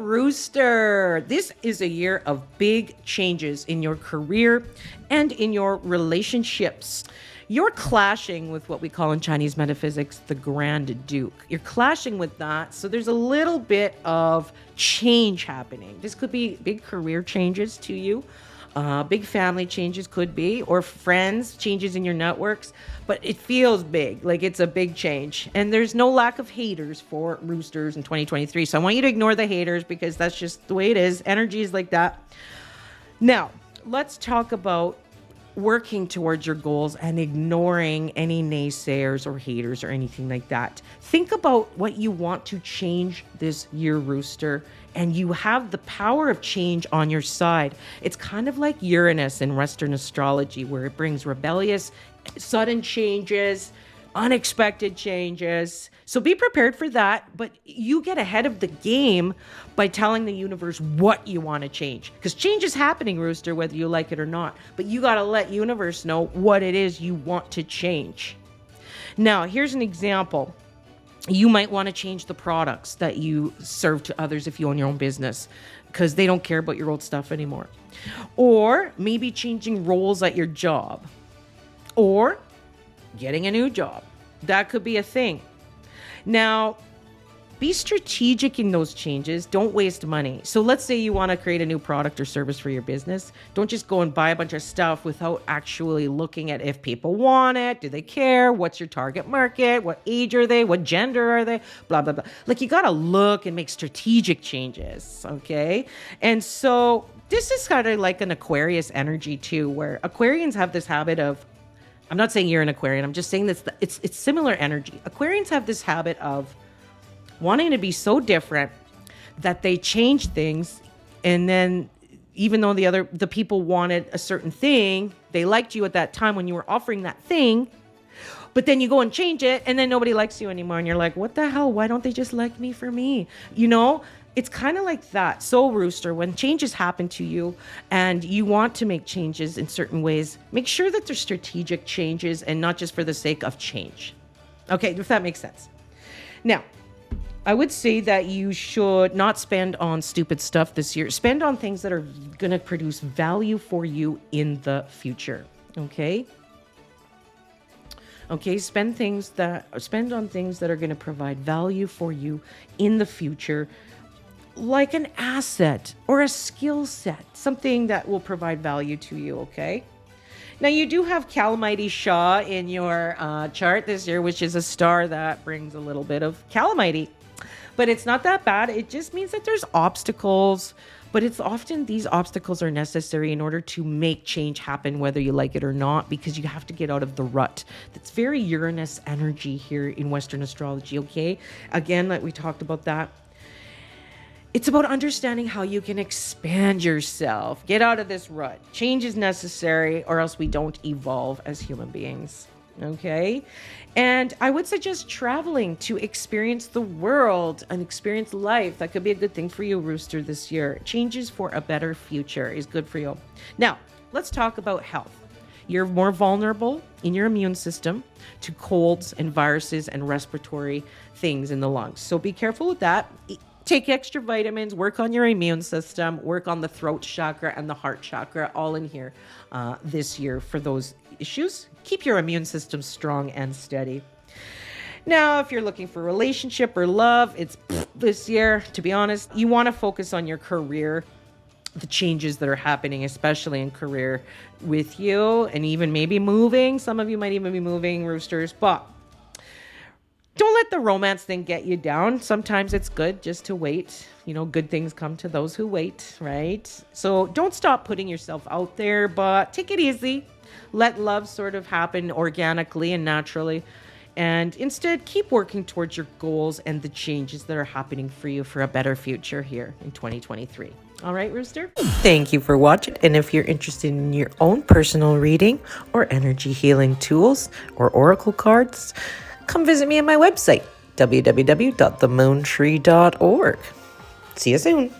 Rooster. This is a year of big changes in your career and in your relationships. You're clashing with what we call in Chinese metaphysics the Grand Duke. You're clashing with that, so there's a little bit of change happening. This could be big career changes to you. Big family changes could be, or friends, changes in your networks, but it feels big, like it's a big change. And there's no lack of haters for roosters in 2023. So I want you to ignore the haters because that's just the way it is. Energy is like that. Now, let's talk about working towards your goals and ignoring any naysayers or haters or anything like that. Think about what you want to change this year, Rooster, and you have the power of change on your side. It's kind of like Uranus in Western astrology, where it brings rebellious, sudden changes, unexpected changes. So be prepared for that, but you get ahead of the game by telling the universe what you want to change. Because change is happening, Rooster, whether you like it or not. But you got to let universe know what it is you want to change. Now, here's an example. You might want to change the products that you serve to others if you own your own business, because they don't care about your old stuff anymore. Or maybe changing roles at your job. Or getting a new job. That could be a thing. Now, be strategic in those changes. Don't waste money. So let's say you want to create a new product or service for your business. Don't just go and buy a bunch of stuff without actually looking at if people want it. Do they care? What's your target market? What age are they? What gender are they? Blah, blah, blah. Like, you got to look and make strategic changes, okay? And so this is kind of like an Aquarius energy too, where Aquarians have this habit of, I'm not saying you're an Aquarian, I'm just saying that it's similar energy. Aquarians have this habit of wanting to be so different that they change things, and then even though the people wanted a certain thing, they liked you at that time when you were offering that thing, but then you go and change it, and then nobody likes you anymore, and you're like, what the hell? Why don't they just like me for me? You know? It's kind of like that. So, Rooster, when changes happen to you and you want to make changes in certain ways, make sure that they're strategic changes and not just for the sake of change. Okay, if that makes sense. Now, I would say that you should not spend on stupid stuff this year. Spend on things that are going to produce value for you in the future. Okay? Okay, spend on things that are going to provide value for you in the future, like an asset or a skill set, something that will provide value to you, okay? Now, you do have Calamity Shaw in your chart this year, which is a star that brings a little bit of calamity. But it's not that bad. It just means that there's obstacles, but it's often these obstacles are necessary in order to make change happen, whether you like it or not, because you have to get out of the rut. That's very Uranus energy here in Western astrology, okay? Again, like we talked about that. It's about understanding how you can expand yourself, get out of this rut. Change is necessary, or else we don't evolve as human beings. Okay? And I would suggest traveling to experience the world and experience life. That could be a good thing for you, Rooster, this year. Changes for a better future is good for you. Now, let's talk about health. You're more vulnerable in your immune system to colds and viruses and respiratory things in the lungs. So be careful with that. Take extra vitamins, work on your immune system, work on the throat chakra and the heart chakra, all in here this year for those issues. Keep your immune system strong and steady. Now, if you're looking for a relationship or love, it's this year, to be honest. You want to focus on your career, the changes that are happening, especially in career with you, and even maybe moving. Some of you might even be moving, Roosters, but don't let the romance thing get you down. Sometimes it's good just to wait. You know, good things come to those who wait, right? So don't stop putting yourself out there, but take it easy. Let love sort of happen organically and naturally. And instead, keep working towards your goals and the changes that are happening for you for a better future here in 2023. All right, Rooster? Thank you for watching. And if you're interested in your own personal reading or energy healing tools or oracle cards, come visit me at my website, www.themoontree.org. See you soon.